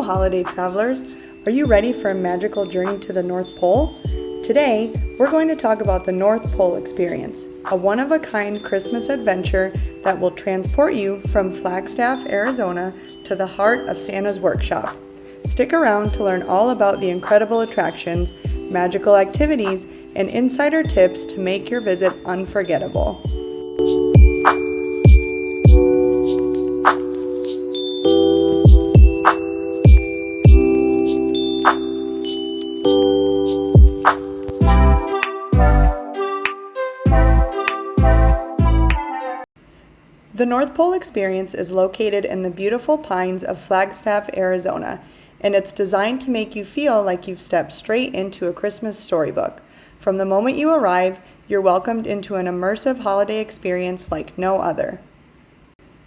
holiday travelers! Are you ready for a magical journey to the North Pole? Today, we're going to talk about the North Pole experience, a one-of-a-kind Christmas adventure that will transport you from Flagstaff, Arizona to the heart of Santa's workshop. Stick around to learn all about the incredible attractions, magical activities, and insider tips to make your visit unforgettable. The North Pole experience is located in the beautiful pines of Flagstaff, Arizona, and it's designed to make you feel like you've stepped straight into a Christmas storybook. From the moment you arrive, you're welcomed into an immersive holiday experience like no other.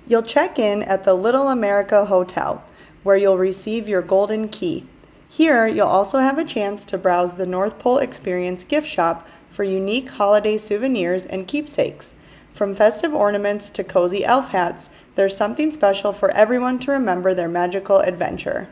You'll check in at the Little America Hotel, where you'll receive your golden key. Here, you'll also have a chance to browse the North Pole Experience gift shop for unique holiday souvenirs and keepsakes. From festive ornaments to cozy elf hats, there's something special for everyone to remember their magical adventure.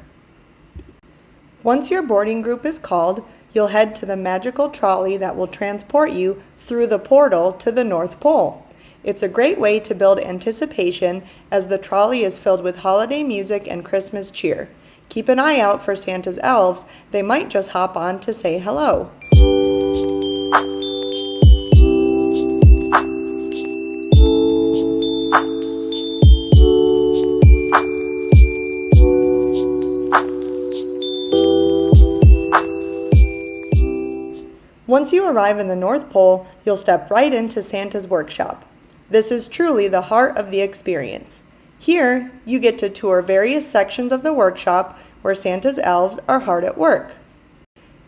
Once your boarding group is called, you'll head to the magical trolley that will transport you through the portal to the North Pole. It's a great way to build anticipation as the trolley is filled with holiday music and Christmas cheer. Keep an eye out for Santa's elves. They might just hop on to say hello. Once you arrive in the North Pole, you'll step right into Santa's workshop. This is truly the heart of the experience. Here, you get to tour various sections of the workshop where Santa's elves are hard at work.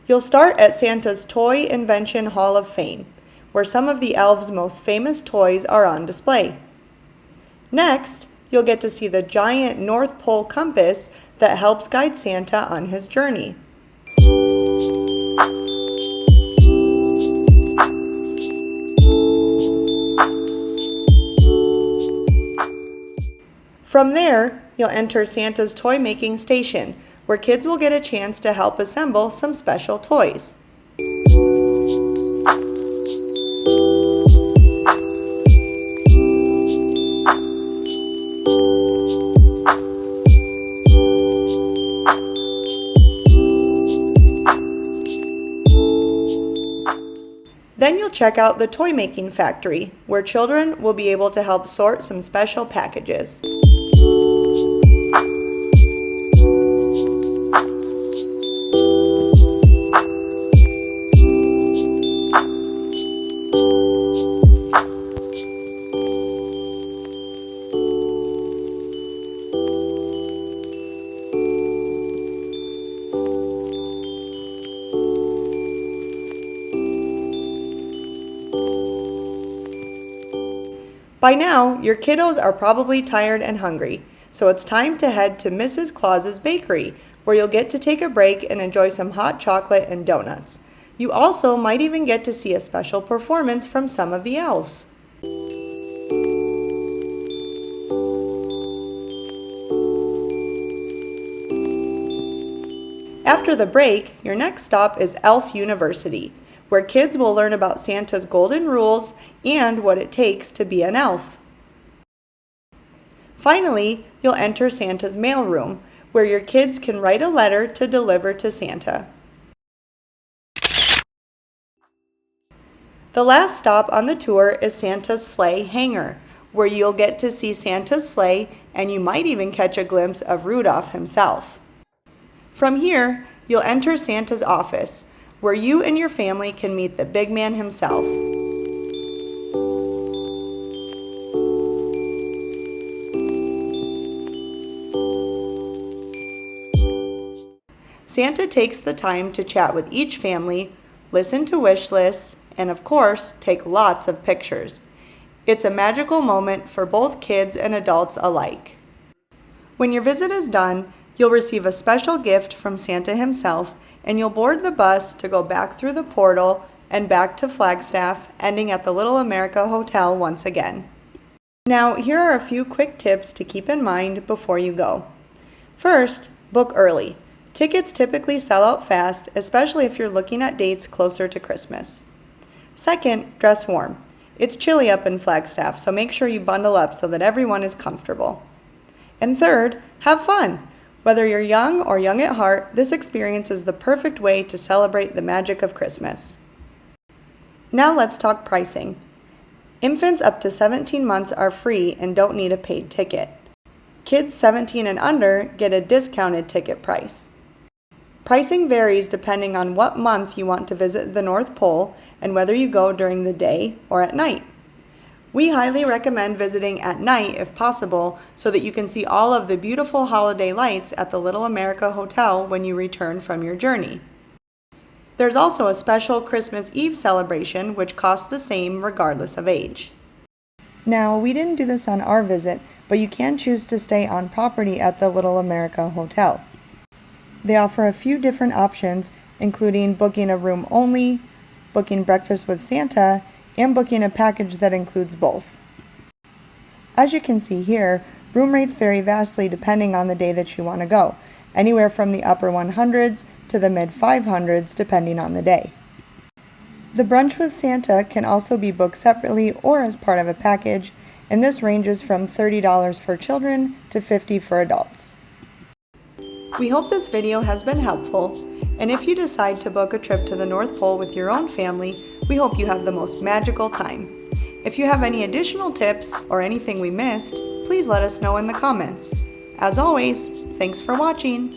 You'll start at Santa's Toy Invention Hall of Fame, where some of the elves' most famous toys are on display. Next, you'll get to see the giant North Pole compass that helps guide Santa on his journey. From there, you'll enter Santa's toy making station, where kids will get a chance to help assemble some special toys. Then you'll check out the toy making factory, where children will be able to help sort some special packages. By now, your kiddos are probably tired and hungry, so it's time to head to Mrs. Claus's bakery, where you'll get to take a break and enjoy some hot chocolate and donuts. You also might even get to see a special performance from some of the elves. After the break, your next stop is Elf University, where kids will learn about Santa's golden rules and what it takes to be an elf. Finally, you'll enter Santa's mailroom, where your kids can write a letter to deliver to Santa. The last stop on the tour is Santa's sleigh hangar, where you'll get to see Santa's sleigh and you might even catch a glimpse of Rudolph himself. From here, you'll enter Santa's office, where you and your family can meet the big man himself. Santa takes the time to chat with each family, listen to wish lists, and of course, take lots of pictures. It's a magical moment for both kids and adults alike. When your visit is done, you'll receive a special gift from Santa himself, and you'll board the bus to go back through the portal and back to Flagstaff, ending at the Little America Hotel once again. Now, here are a few quick tips to keep in mind before you go. First, Book early. Tickets typically sell out fast, especially if you're looking at dates closer to Christmas. Second, dress warm. It's chilly up in Flagstaff, so make sure you bundle up so that everyone is comfortable. And third, have fun. Whether you're young or young at heart, this experience is the perfect way to celebrate the magic of Christmas. Now let's talk pricing. Infants up to 17 months are free and don't need a paid ticket. Kids 17 and under get a discounted ticket price. Pricing varies depending on what month you want to visit the North Pole and whether you go during the day or at night. We highly recommend visiting at night if possible so that you can see all of the beautiful holiday lights at the Little America Hotel when you return from your journey. There's also a special Christmas Eve celebration which costs the same regardless of age. Now, we didn't do this on our visit, but you can choose to stay on property at the Little America Hotel. They offer a few different options, including booking a room only, booking breakfast with Santa, and booking a package that includes both. As you can see here, room rates vary vastly depending on the day that you want to go, anywhere from the upper 100s to the mid 500s depending on the day. The brunch with Santa can also be booked separately or as part of a package, and this ranges from $30 for children to $50 for adults. We hope this video has been helpful, and if you decide to book a trip to the North Pole with your own family, we hope you have the most magical time. If you have any additional tips or anything we missed, please let us know in the comments. As always, thanks for watching.